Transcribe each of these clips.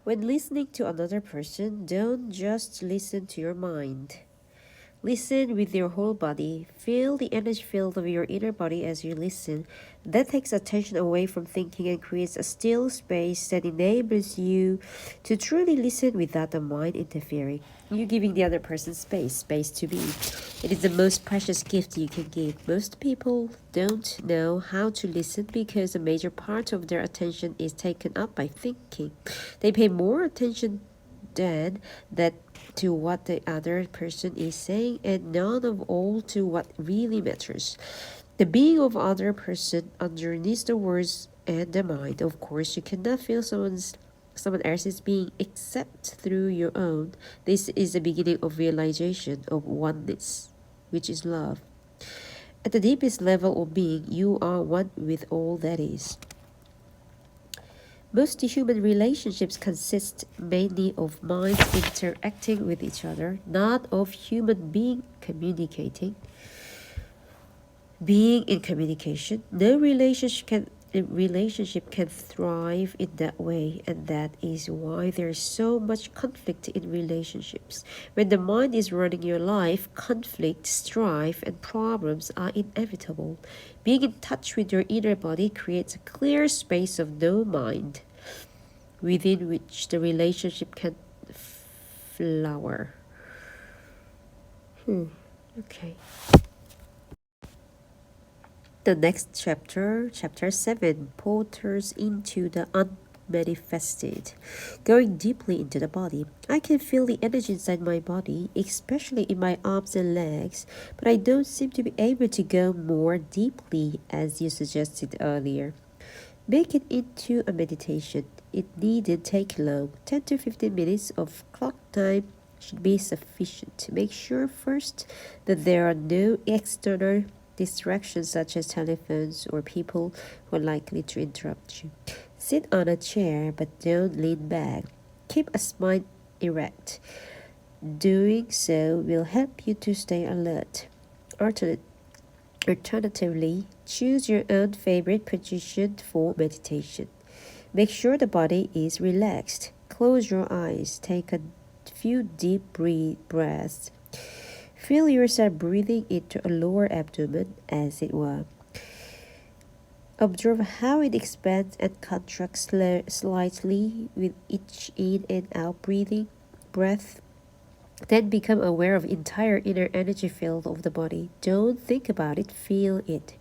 When listening to another person, don't just listen to your mind. Listen with your whole body. Feel the energy field of your inner body as you listen. That takes attention away from thinking and creates a still space that enables you to truly listen without the mind interfering. You're giving the other person space to be. It is the most precious gift you can give. Most people don't know how to listen because a major part of their attention is taken up by thinking. They pay more attention than that to what the other person is saying and none of all to what really matters. The being of other person underneath the words and the mind. Of course, you cannot feel someone else's being except through your own. This is the beginning of realization of oneness, which is love. At the deepest level of being, you are one with all that is. Most human relationships consist mainly of minds interacting with each other, not of human being in communication. No relationship can thrive in that way, and that is why there is so much conflict in relationships. When the mind is running your life, conflict, strife, and problems are inevitable. Being in touch with your inner body creates a clear space of no mind, within which the relationship can flower. Okay. The next chapter, chapter 7, portals into the unmanifested. Going deeply into the body. I can feel the energy inside my body, especially in my arms and legs, but I don't seem to be able to go more deeply as you suggested earlier. Make it into a meditation. It needn't take long. 10 to 15 minutes of clock time should be sufficient. Make sure first that there are no external distractions such as telephones or people who are likely to interrupt you. Sit on a chair but don't lean back. Keep a spine erect. Doing so will help you to stay alert. Alternatively, choose your own favorite position for meditation. Make sure the body is relaxed. Close your eyes. Take a few deep breaths. Feel yourself breathing into a lower abdomen, as it were. Observe how it expands and contracts slightly with each in and out breath. Then become aware of the entire inner energy field of the body. Don't think about it, feel it.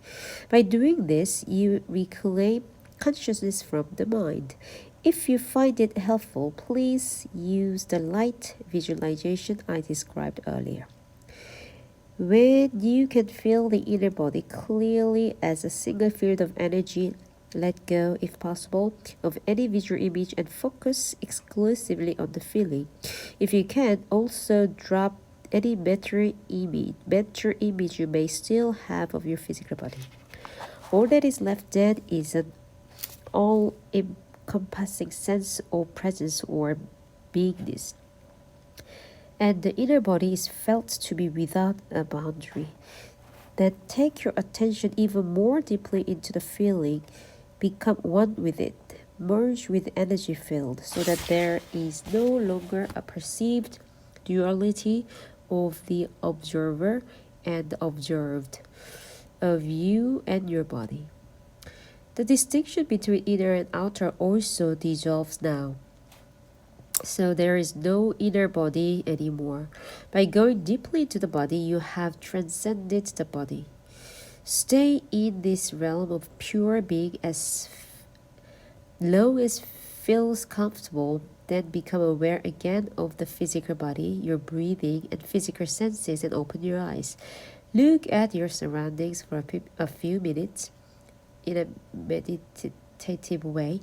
By doing this, you reclaim consciousness from the mind. If you find it helpful, please use the light visualization I described earlier. When you can feel the inner body clearly as a single field of energy, let go, if possible, of any visual image and focus exclusively on the feeling. If you can, also drop any mental image you may still have of your physical body. All that is left then is an all-encompassing sense of presence or beingness. And the inner body is felt to be without a boundary. Then take your attention even more deeply into the feeling. Become one with it. Merge with the energy field so that there is no longer a perceived duality of the observer and the observed, of you and your body. The distinction between inner and outer also dissolves now. So there is no inner body anymore. By going deeply into the body, you have transcended the body. Stay in this realm of pure being as long as feels comfortable, then become aware again of the physical body, your breathing, and physical senses, and open your eyes. Look at your surroundings for a few minutes in a meditative way.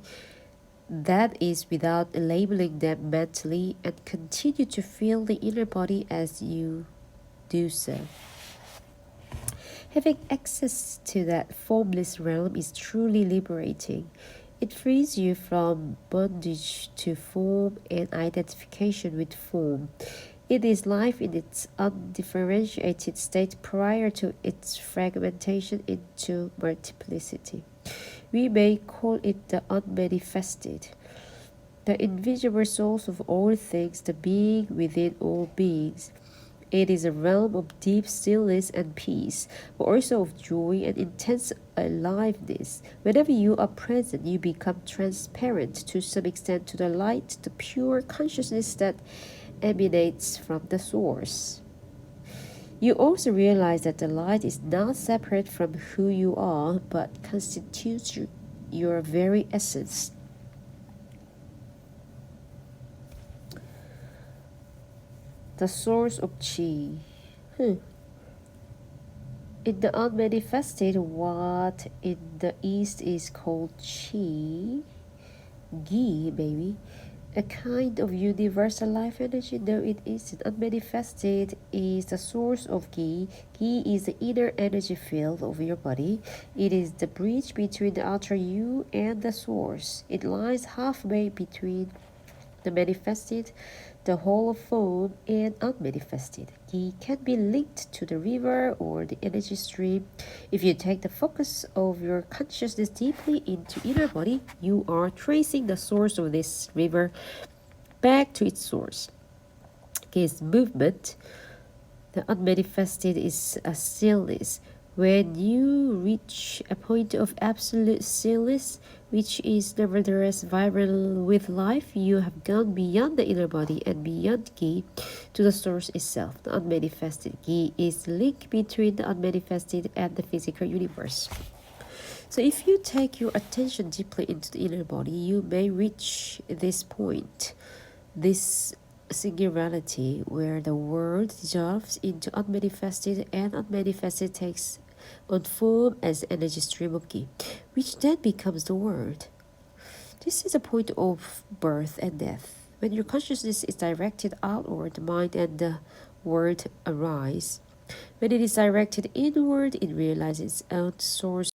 That is, without labeling them mentally, and continue to feel the inner body as you do so. Having access to that formless realm is truly liberating. It frees you from bondage to form and identification with form. It is life in its undifferentiated state prior to its fragmentation into multiplicity. We may call it the unmanifested, the invisible source of all things, the being within all beings. It is a realm of deep stillness and peace, but also of joy and intense aliveness. Whenever you are present, you become transparent to some extent to the light, the pure consciousness that emanates from the source. You also realize that the light is not separate from who you are, but constitutes your very essence. The source of Qi. In the unmanifested, what in the East is called Qi, Gi, maybe, a kind of universal life energy, though it isn't. Unmanifested is the source of Gi. Gi is the inner energy field of your body. It is the bridge between the outer you and the source. It lies halfway between the manifested, the whole of form, and unmanifested. Gi can be linked to the river or the energy stream. If you take the focus of your consciousness deeply into inner body, you are tracing the source of this river back to its source. Gi's movement, the unmanifested, is a stillness. When you reach a point of absolute stillness, which is nevertheless vibrant with life, you have gone beyond the inner body and beyond Gi to the source itself. The unmanifested Gi is the link between the unmanifested and the physical universe. So if you take your attention deeply into the inner body, you may reach this point, this singularity where the world dissolves into unmanifested and unmanifested takes on form as energy stream of Gi, which then becomes the world. This is a point of birth and death. When your consciousness is directed outward, the mind and the world arise. When it is directed inward, it realizes its own source